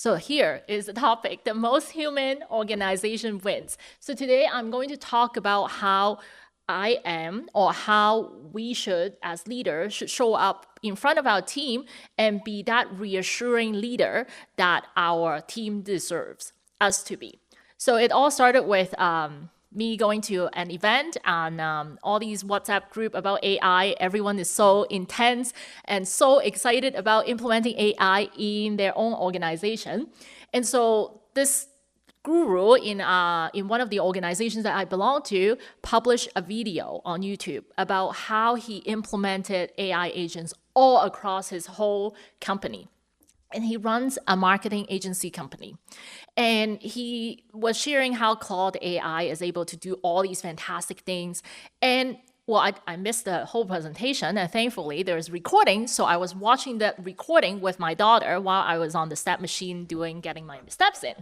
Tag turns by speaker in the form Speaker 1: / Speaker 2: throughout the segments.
Speaker 1: So here is the topic: the most human organization wins. So today I'm going to talk about how I am, or how we should, as leaders, should show up in front of our team and be that reassuring leader that our team deserves us to be. So it all started with me going to an event and all these WhatsApp group about AI. Everyone is so intense and so excited about implementing AI in their own organization. And so this guru in one of the organizations that I belong to published a video on YouTube about how he implemented AI agents all across his whole company. And he runs a marketing agency company. And he was sharing how Claude AI is able to do all these fantastic things. And well, I missed the whole presentation, and thankfully there's recording. So I was watching that recording with my daughter while I was on the step machine getting my steps in.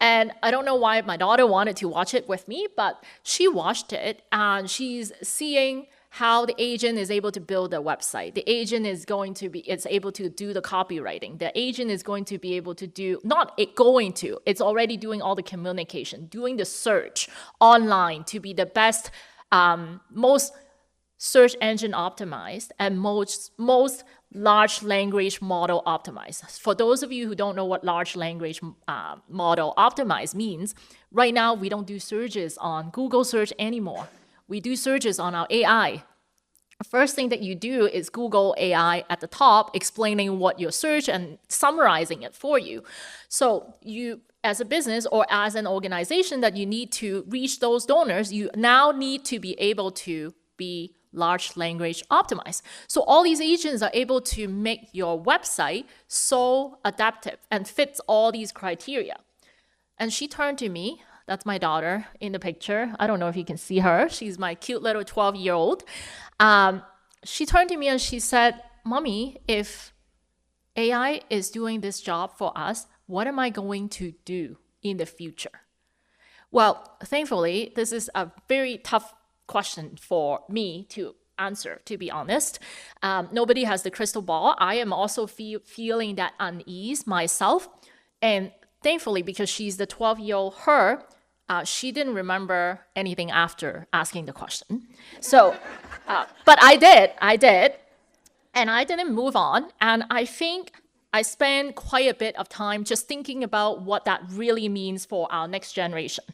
Speaker 1: And I don't know why my daughter wanted to watch it with me, but she watched it and she's seeing how the agent is able to build a website. The agent is it's able to do the copywriting. The agent is going to be able to do, it's already doing all the communication, doing the search online to be the best, most search engine optimized and most large language model optimized. For those of you who don't know what large language model optimized means, right now we don't do searches on Google search anymore. We do searches on our AI. First thing that you do is Google AI at the top, explaining what you search and summarizing it for you. So you, as a business or as an organization that you need to reach those donors, you now need to be able to be large language optimized. So all these agents are able to make your website so adaptive and fits all these criteria. And she turned to me. That's my daughter in the picture. I don't know if you can see her. She's my cute little 12-year-old. She turned to me and she said, "Mommy, if AI is doing this job for us, what am I going to do in the future?" Well, thankfully, this is a very tough question for me to answer, to be honest. Nobody has the crystal ball. I am also feeling that unease myself. And thankfully, because she's the 12-year-old her, she didn't remember anything after asking the question. So, but I did, and I didn't move on. And I think I spent quite a bit of time just thinking about what that really means for our next generation.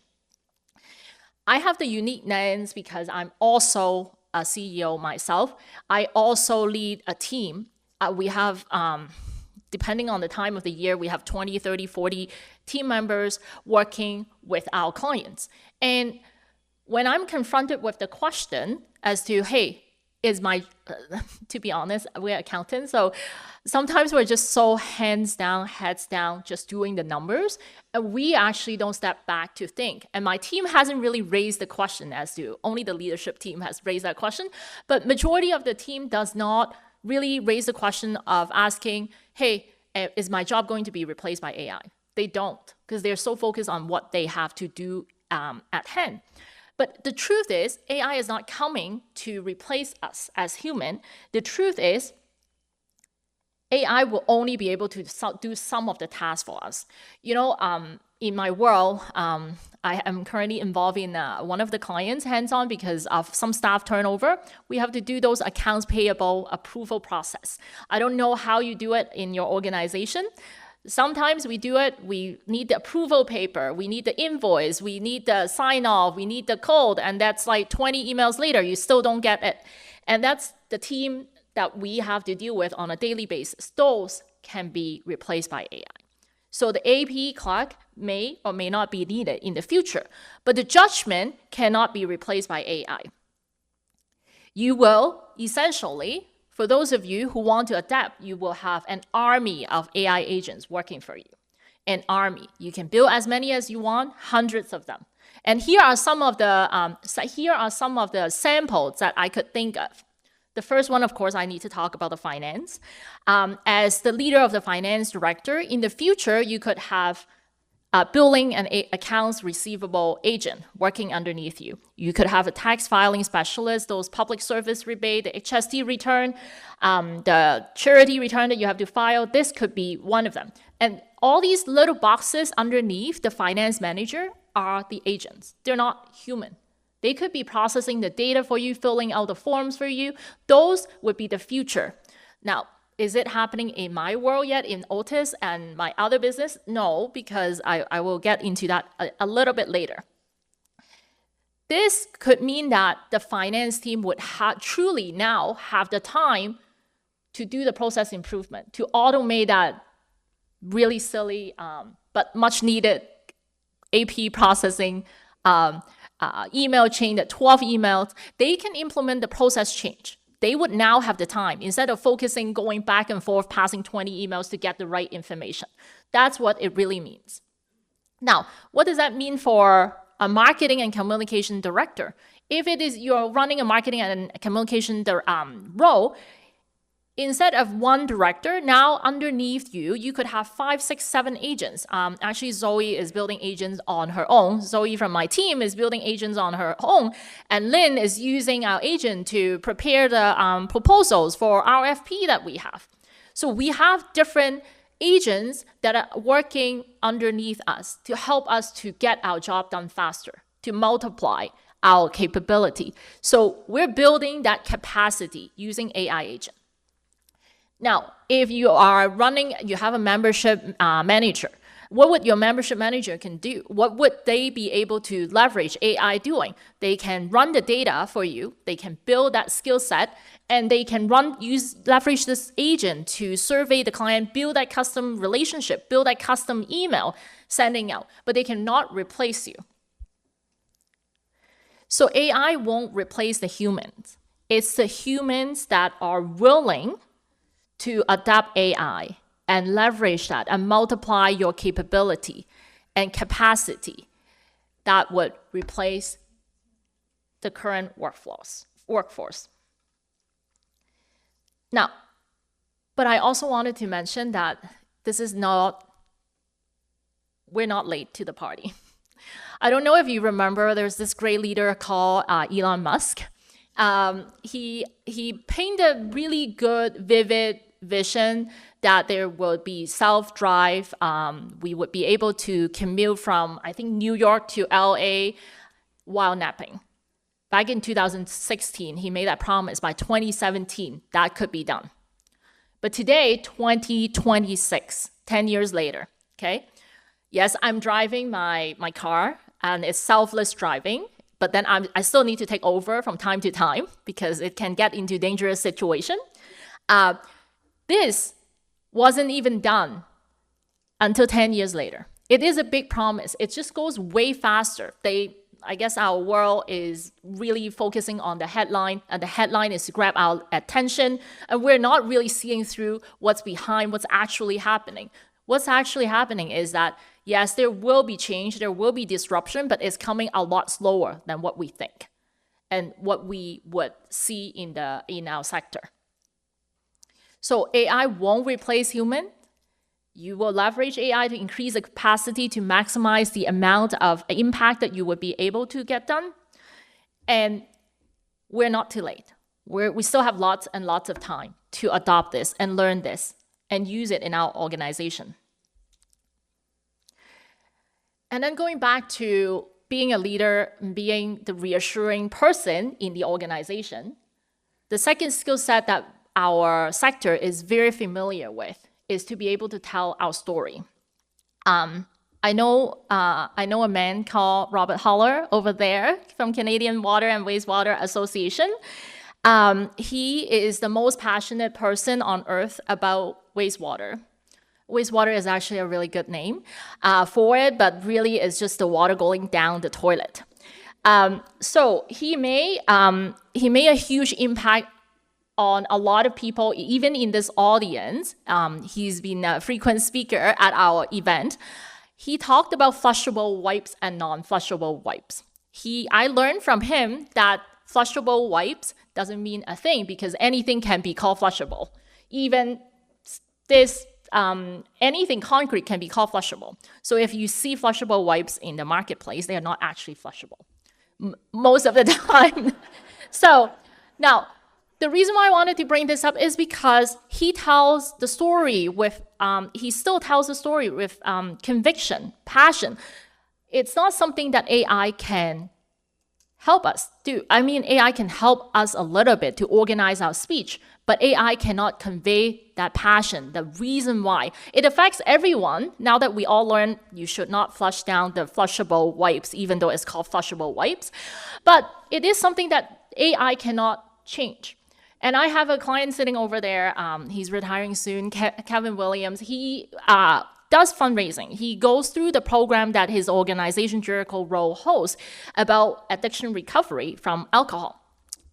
Speaker 1: I have the unique lens because I'm also a CEO myself. I also lead a team. We have depending on the time of the year, we have 20, 30, 40 team members working with our clients. And when I'm confronted with the question as to, hey, to be honest, we're accountants, so sometimes we're just so hands down, heads down, just doing the numbers, and we actually don't step back to think. And my team hasn't really raised the question only the leadership team has raised that question, but majority of the team does not really raise the question of asking, hey, is my job going to be replaced by AI? They don't, because they're so focused on what they have to do at hand. But the truth is, AI is not coming to replace us as human. The truth is, AI will only be able to do some of the tasks for us. In my world, I am currently involved in one of the clients hands-on because of some staff turnover. We have to do those accounts payable approval process. I don't know how you do it in your organization. Sometimes we do it, we need the approval paper, we need the invoice, we need the sign-off, we need the code, and that's like 20 emails later, you still don't get it. And that's the team that we have to deal with on a daily basis. Those can be replaced by AI. So the AP clerk may or may not be needed in the future, but the judgment cannot be replaced by AI. You will essentially, for those of you who want to adapt, you will have an army of AI agents working for you. An army. You can build as many as you want, hundreds of them. And here are some of the samples that I could think of. The first one, of course, I need to talk about the finance. As the leader of the finance director, in the future, you could have billing and accounts receivable agent working underneath you. You could have a tax filing specialist, those public service rebate, the HST return, the charity return that you have to file. This could be one of them. And all these little boxes underneath the finance manager are the agents. They're not human. They could be processing the data for you, filling out the forms for you. Those would be the future. Now, is it happening in my world yet, in OTUS and my other business? No, because I will get into that a little bit later. This could mean that the finance team would truly now have the time to do the process improvement, to automate that really silly but much needed AP processing email chain, that 12 emails. They can implement the process change. They would now have the time, instead of focusing, going back and forth, passing 20 emails to get the right information. That's what it really means. Now, what does that mean for a marketing and communication director? If it is you're running a marketing and communication role, instead of one director, now underneath you, you could have 5, 6, 7 agents. Actually, Zoe is building agents on her own. Zoe from my team is building agents on her own. And Lynn is using our agent to prepare the proposals for RFP that we have. So we have different agents that are working underneath us to help us to get our job done faster, to multiply our capability. So we're building that capacity using AI agent. Now, if you are running, you have a membership manager, what would your membership manager can do? What would they be able to leverage AI doing? They can run the data for you, they can build that skill set, and they can leverage this agent to survey the client, build that custom relationship, build that custom email sending out, but they cannot replace you. So AI won't replace the humans. It's the humans that are willing to adapt AI and leverage that and multiply your capability and capacity that would replace the current workforce. Now, but I also wanted to mention that we're not late to the party. I don't know if you remember, there's this great leader called Elon Musk. He painted a really good, vivid vision that there will be self-drive. We would be able to commute from, I think, New York to LA while napping. Back in 2016, he made that promise. By 2017, that could be done. But today, 2026, 10 years later, okay? Yes, I'm driving my car, and it's selfless driving, but then I still need to take over from time to time because it can get into dangerous situation. This wasn't even done until 10 years later. It is a big promise. It just goes way faster. I guess our world is really focusing on the headline, and the headline is to grab our attention, and we're not really seeing through what's behind, what's actually happening. What's actually happening is that, yes, there will be change, there will be disruption, but it's coming a lot slower than what we think and what we would see in our sector. So AI won't replace human. You will leverage AI to increase the capacity to maximize the amount of impact that you would be able to get done. And we're not too late. We still have lots and lots of time to adopt this and learn this and use it in our organization. And then going back to being a leader, being the reassuring person in the organization, the second skill set that our sector is very familiar with is to be able to tell our story. I know a man called Robert Holler over there from Canadian Water and Wastewater Association. He is the most passionate person on earth about wastewater. Wastewater is actually a really good name for it, but really it's just the water going down the toilet. So he made a huge impact on a lot of people, even in this audience. He's been a frequent speaker at our event. He talked about flushable wipes and non-flushable wipes. I learned from him that flushable wipes doesn't mean a thing because anything can be called flushable. Even this anything concrete can be called flushable. So if you see flushable wipes in the marketplace, they are not actually flushable most of the time. So now, the reason why I wanted to bring this up is because he tells the story with, he still tells the story with conviction, passion. It's not something that AI can help us do. I mean, AI can help us a little bit to organize our speech, but AI cannot convey that passion, the reason why. It affects everyone. Now that we all learn you should not flush down the flushable wipes, even though it's called flushable wipes. But it is something that AI cannot change. And I have a client sitting over there. He's retiring soon, Kevin Williams. He does fundraising. He goes through the program that his organization, Jericho Row, hosts about addiction recovery from alcohol.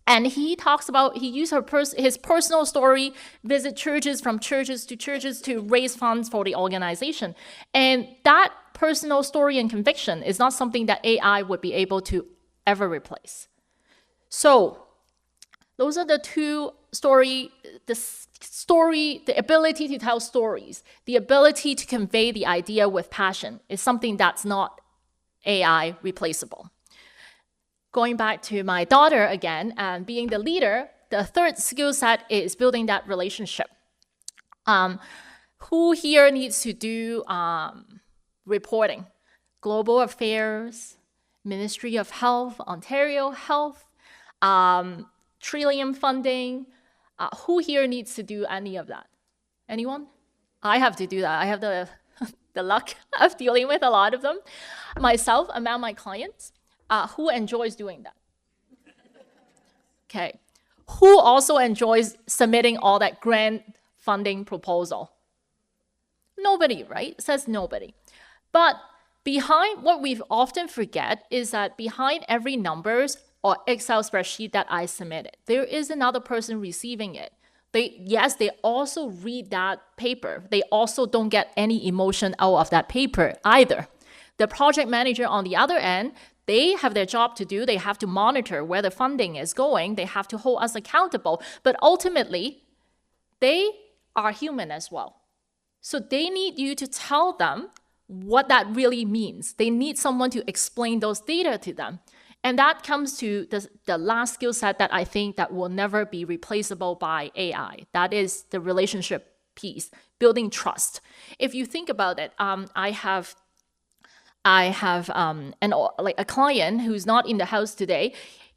Speaker 1: And he talks about, he used his personal story, visit churches from churches to raise funds for the organization. And that personal story and conviction is not something that AI would be able to ever replace. So those are the two the ability to tell stories, the ability to convey the idea with passion is something that's not AI replaceable. Going back to my daughter again, and being the leader, the third skill set is building that relationship. Who here needs to do reporting? Global Affairs, Ministry of Health, Ontario Health, Trillium funding. Who here needs to do any of that? Anyone? I have to do that. I have the luck of dealing with a lot of them myself among my clients. Who enjoys doing that? Okay. Who also enjoys submitting all that grant funding proposal? Nobody, right? It says nobody. But behind what we often forget is that behind every numbers or Excel spreadsheet that I submitted, there is another person receiving it. They also read that paper. They also don't get any emotion out of that paper either. The project manager on the other end, they have their job to do. They have to monitor where the funding is going. They have to hold us accountable. But ultimately, they are human as well. So they need you to tell them what that really means. They need someone to explain those data to them. And that comes to the last skill set that I think that will never be replaceable by AI. That is the relationship piece, building trust. If you think about it, I have a client who's not in the house today.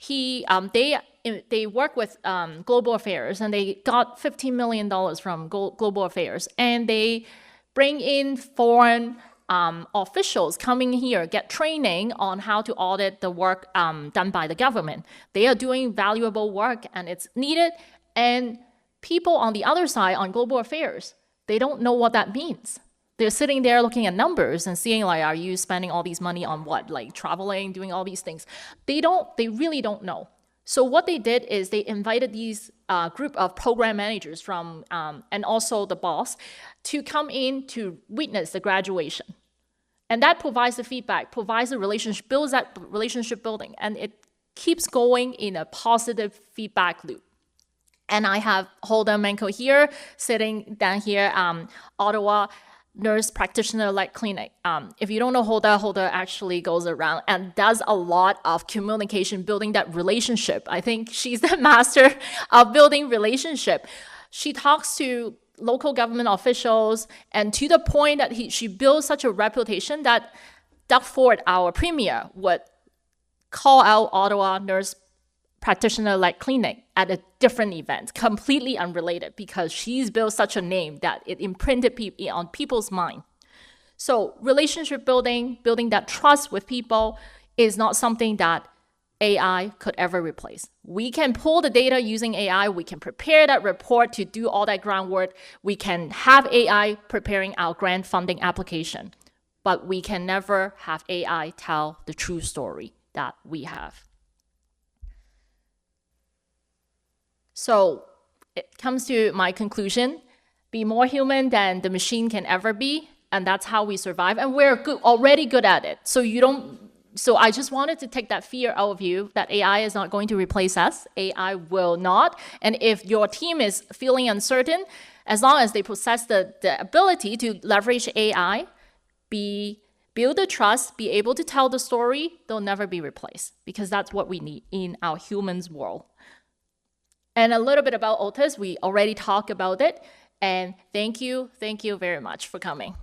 Speaker 1: They work with Global Affairs, and they got $15 million from Global Affairs, and they bring in foreign officials coming here, get training on how to audit the work done by the government. They are doing valuable work and it's needed. And people on the other side, on Global Affairs, they don't know what that means. They're sitting there looking at numbers and seeing like, are you spending all these money on what? Like traveling, doing all these things. They really don't know. So what they did is they invited these group of program managers from, and also the boss, to come in to witness the graduation. And that provides the feedback, provides the relationship, builds that relationship building, and it keeps going in a positive feedback loop. And I have Holder Menko here, sitting down here, Ottawa Nurse Practitioner-led Clinic. If you don't know Holder actually goes around and does a lot of communication, building that relationship. I think she's the master of building relationship. She talks to local government officials, and to the point that she builds such a reputation that Doug Ford, our premier, would call out Ottawa Nurse Practitioner-led Clinic at a different event, completely unrelated, because she's built such a name that it imprinted on people's mind. So relationship building that trust with people is not something that AI could ever replace. We can pull the data using AI. We can prepare that report to do all that groundwork. We can have AI preparing our grant funding application, but we can never have AI tell the true story that we have. So it comes to my conclusion: be more human than the machine can ever be, and that's how we survive. And we're already good at it. So I just wanted to take that fear out of you that AI is not going to replace us. AI will not. And if your team is feeling uncertain, as long as they possess the ability to leverage AI, build the trust, be able to tell the story, they'll never be replaced, because that's what we need in our humans world. And a little bit about OTUS, we already talked about it. And thank you very much for coming.